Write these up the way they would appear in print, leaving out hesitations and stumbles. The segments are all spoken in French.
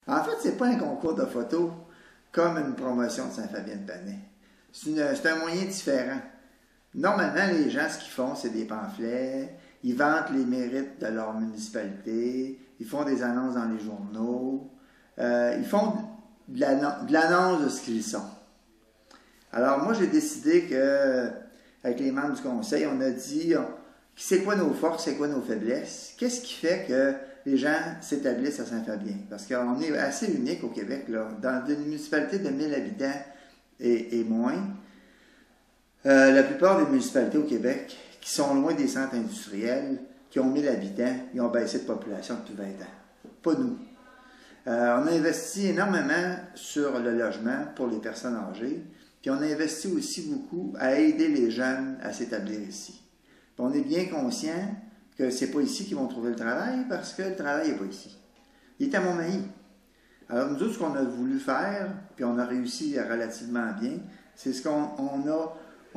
En fait, c'est pas un concours de photos comme une promotion de Saint-Fabien-de-Panay. C'est un moyen différent. Normalement, les gens, ce qu'ils font, c'est des pamphlets, ils vantent les mérites de leur municipalité, ils font des annonces dans les journaux, ils font de l'annonce de ce qu'ils sont. Alors moi, j'ai décidé que, avec les membres du conseil, on a dit, c'est quoi nos forces, c'est quoi nos faiblesses, qu'est-ce qui fait que les gens s'établissent à Saint-Fabien? Parce qu'on est assez unique au Québec, là. Dans une municipalité de 1000 habitants et moins, la plupart des municipalités au Québec qui sont loin des centres industriels, qui ont 1000 habitants, ils ont baissé de population depuis 20 ans. Pas nous. On a investi énormément sur le logement pour les personnes âgées, puis on a investi aussi beaucoup à aider les jeunes à s'établir ici. Puis on est bien conscient que c'est pas ici qu'ils vont trouver le travail, parce que le travail n'est pas ici. Il est à Montmagny. Alors nous autres, ce qu'on a voulu faire, puis on a réussi relativement bien, c'est ce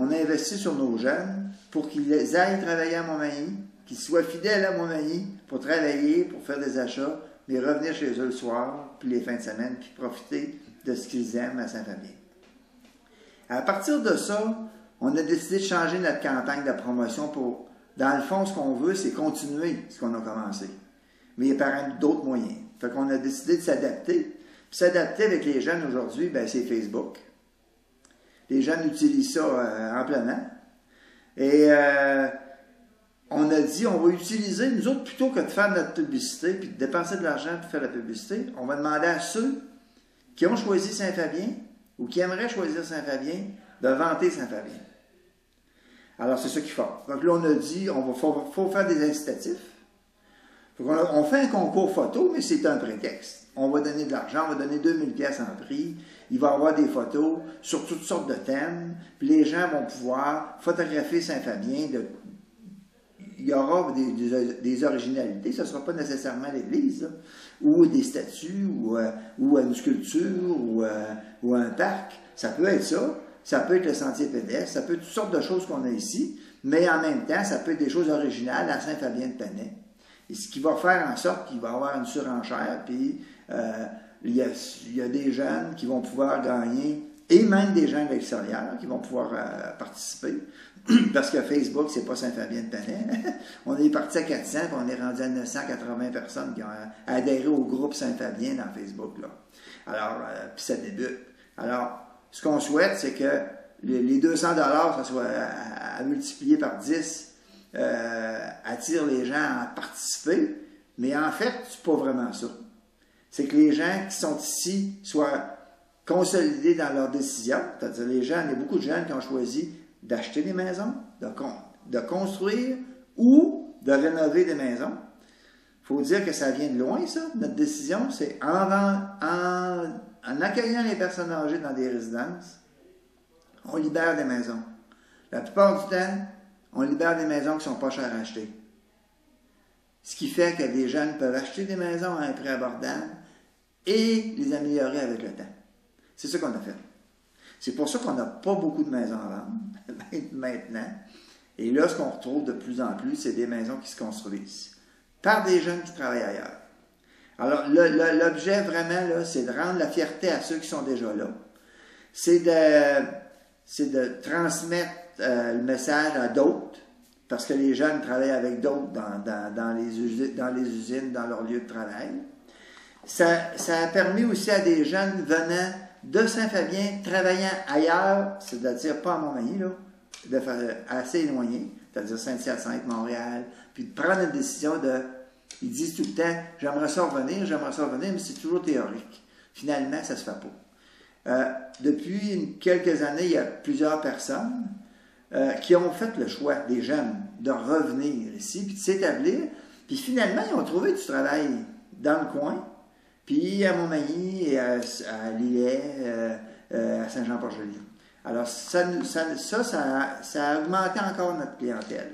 on a investi sur nos jeunes pour qu'ils aillent travailler à Montmagny, qu'ils soient fidèles à Montmagny pour travailler, pour faire des achats, mais revenir chez eux le soir, puis les fins de semaine, puis profiter de ce qu'ils aiment à Saint-Fabien. À partir de ça, on a décidé de changer notre campagne de promotion pour, dans le fond, ce qu'on veut, c'est continuer ce qu'on a commencé, mais par d'autres moyens. Fait qu'on a décidé de s'adapter. Puis s'adapter avec les jeunes aujourd'hui, ben, c'est Facebook. Les jeunes utilisent ça amplement. Et on a dit, on va utiliser, nous autres, plutôt que de faire notre publicité, puis de dépenser de l'argent pour faire la publicité, on va demander à ceux qui ont choisi Saint-Fabien, ou qui aimeraient choisir Saint-Fabien, de vanter Saint-Fabien. Alors, c'est ça qu'il faut. Donc là, on a dit, faut faire des incitatifs. On fait un concours photo, mais c'est un prétexte. On va donner de l'argent, on va donner 2000 pièces en prix. Il va y avoir des photos sur toutes sortes de thèmes. Puis les gens vont pouvoir photographier Saint-Fabien. Il y aura des originalités. Ce ne sera pas nécessairement l'église, ou des statues, ou une sculpture, ou un parc. Ça peut être ça. Ça peut être le sentier pédestre. Ça peut être toutes sortes de choses qu'on a ici. Mais en même temps, ça peut être des choses originales à Saint-Fabien-de-Panay. Et ce qui va faire en sorte qu'il va y avoir une surenchère, puis il y a des jeunes qui vont pouvoir gagner, et même des gens de l'extérieur qui vont pouvoir participer, parce que Facebook, c'est pas Saint-Fabien-de-Panay. On est parti à 400, puis on est rendu à 980 personnes qui ont adhéré au groupe Saint-Fabien dans Facebook, là. Alors, puis ça débute. Alors, ce qu'on souhaite, c'est que les 200 $, ça soit à multiplier par 10, attire les gens à participer, mais en fait, c'est pas vraiment ça. C'est que les gens qui sont ici soient consolidés dans leurs décisions, c'est-à-dire les gens, il y a beaucoup de jeunes qui ont choisi d'acheter des maisons, de construire ou de rénover des maisons. Il faut dire que ça vient de loin, ça. Notre décision, c'est en accueillant les personnes âgées dans des résidences, on libère des maisons. La plupart du temps, on libère des maisons qui ne sont pas chères à acheter. Ce qui fait que des jeunes peuvent acheter des maisons à un prix abordable et les améliorer avec le temps. C'est ça qu'on a fait. C'est pour ça qu'on n'a pas beaucoup de maisons à vendre maintenant. Et là, ce qu'on retrouve de plus en plus, c'est des maisons qui se construisent par des jeunes qui travaillent ailleurs. Alors, l'objet vraiment, là, c'est de rendre la fierté à ceux qui sont déjà là. C'est de transmettre le message à d'autres, parce que les jeunes travaillent avec d'autres dans les usines, dans leur lieu de travail. Ça a permis aussi à des jeunes venant de Saint-Fabien, travaillant ailleurs, c'est-à-dire pas à Montmagny, là, assez éloigné, c'est-à-dire Saint-Hyacinthe, Montréal, puis de prendre une décision ils disent tout le temps, j'aimerais ça revenir, mais c'est toujours théorique. Finalement, ça se fait pas. Depuis quelques années, il y a plusieurs personnes qui ont fait le choix, des jeunes, de revenir ici, puis de s'établir, puis finalement, ils ont trouvé du travail dans le coin, puis à Montmagny, et à Lillet, à Saint-Jean-Port-Joli. Alors, ça a augmenté encore notre clientèle.